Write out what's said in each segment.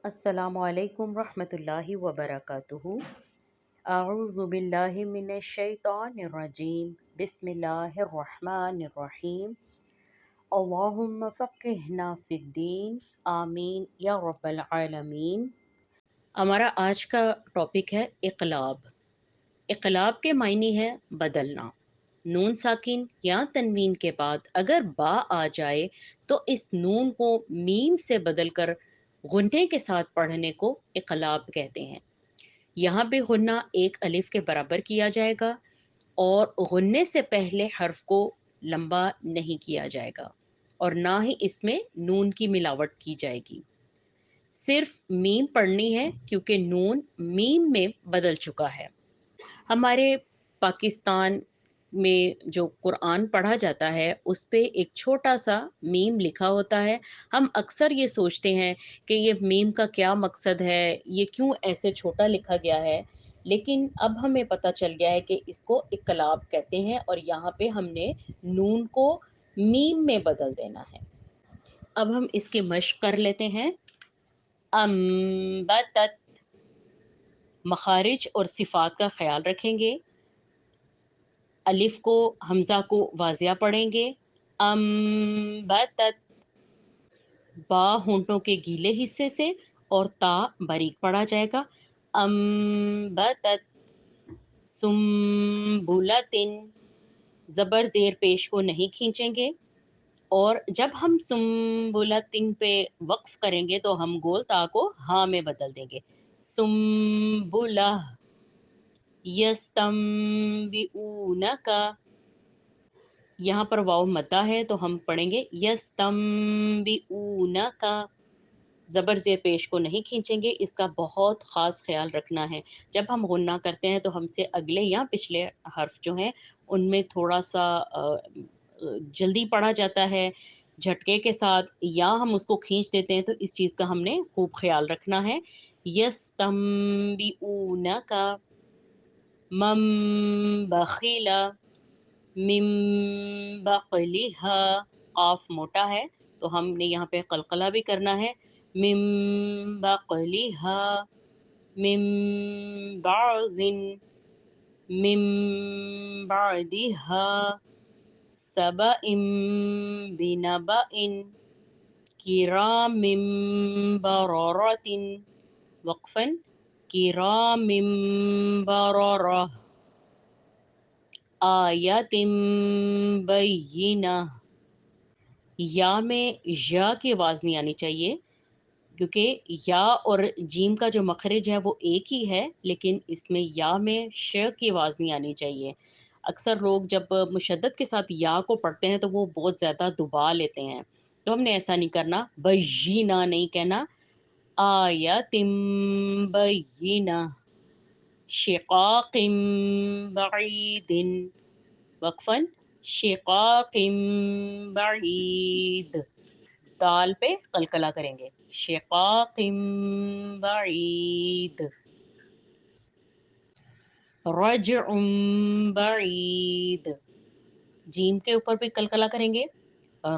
السلام علیکم ورحمۃ اللہ وبرکاتہ۔ اعوذ باللہ من الشیطان الرجیم، بسم اللہ الرحمن الرحیم۔ اللہم فقہنا فی الدین، آمین یا رب العالمین۔ ہمارا آج کا ٹاپک ہے اقلاب۔ اقلاب کے معنی ہے بدلنا۔ نون ساکن یا تنوین کے بعد اگر با آ جائے تو اس نون کو میم سے بدل کر غنے کے ساتھ پڑھنے کو اقلاب کہتے ہیں۔ یہاں پہ غنہ ایک الف کے برابر کیا جائے گا اور غنے سے پہلے حرف کو لمبا نہیں کیا جائے گا اور نہ ہی اس میں نون کی ملاوٹ کی جائے گی۔ صرف میم پڑھنی ہے کیونکہ نون میم میں بدل چکا ہے۔ ہمارے پاکستان میں جو قرآن پڑھا جاتا ہے اس پہ ایک چھوٹا سا میم لکھا ہوتا ہے۔ ہم اکثر یہ سوچتے ہیں کہ یہ میم کا کیا مقصد ہے، یہ کیوں ایسے چھوٹا لکھا گیا ہے، لیکن اب ہمیں پتہ چل گیا ہے کہ اس کو اقلاب کہتے ہیں اور یہاں پہ ہم نے نون کو میم میں بدل دینا ہے۔ اب ہم اس کی مشق کر لیتے ہیں۔ انبتت، مخارج اور صفات کا خیال رکھیں گے۔ الف کو حمزہ کو واضح پڑھیں گے۔ انبتت، با ہونٹوں کے گیلے حصے سے اور تا باریک پڑھا جائے گا۔ انبتت سنبلتن، زبر زیر پیش کو نہیں کھینچیں گے اور جب ہم سنبلتن پہ وقف کریں گے تو ہم گول تا کو ہاں میں بدل دیں گے۔ سنبلہ، یستنبئونک، یہاں پر واو مدہ ہے تو ہم پڑھیں گے یستنبئونک، زبر زیر پیش کو نہیں کھینچیں گے، اس کا بہت خاص خیال رکھنا ہے۔ جب ہم غنہ کرتے ہیں تو ہم سے اگلے یا پچھلے حرف جو ہیں ان میں تھوڑا سا جلدی پڑھا جاتا ہے جھٹکے کے ساتھ، یا ہم اس کو کھینچ دیتے ہیں، تو اس چیز کا ہم نے خوب خیال رکھنا ہے۔ یستنبئونک من بخیل من بقلھا، قاف موٹا ہے تو ہم نے یہاں پہ قلقلہ بھی کرنا ہے۔ من بقلھا من بعض من بعدھا سبأ بنبأ کرام بررۃ، وقفاً کرام بررہ آیت بینہ۔ یا میں یا کی آواز نہیں آنی چاہیے کیونکہ یا اور جیم کا جو مخرج ہے وہ ایک ہی ہے، لیکن اس میں یا میں ش کی آواز نہیں آنی چاہیے۔ اکثر لوگ جب مشدد کے ساتھ یا کو پڑھتے ہیں تو وہ بہت زیادہ دبا لیتے ہیں، تو ہم نے ایسا نہیں کرنا، بینہ نہیں کہنا، آیت بینہ، شقاق بعید، وقفاً شقاق بعید، دال پہ قلقلہ کریں گے، شقاق بعید، رجع بعید، جیم کے اوپر بھی قلقلہ کریں گے،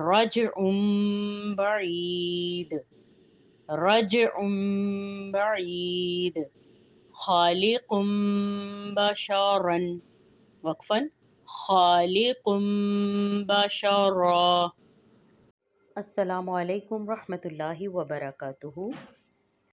رجع بعید، رجع بعید، خالق بشرا، وقفاً خالق بشرا۔ السلام علیکم ورحمۃ اللہ وبرکاتہ۔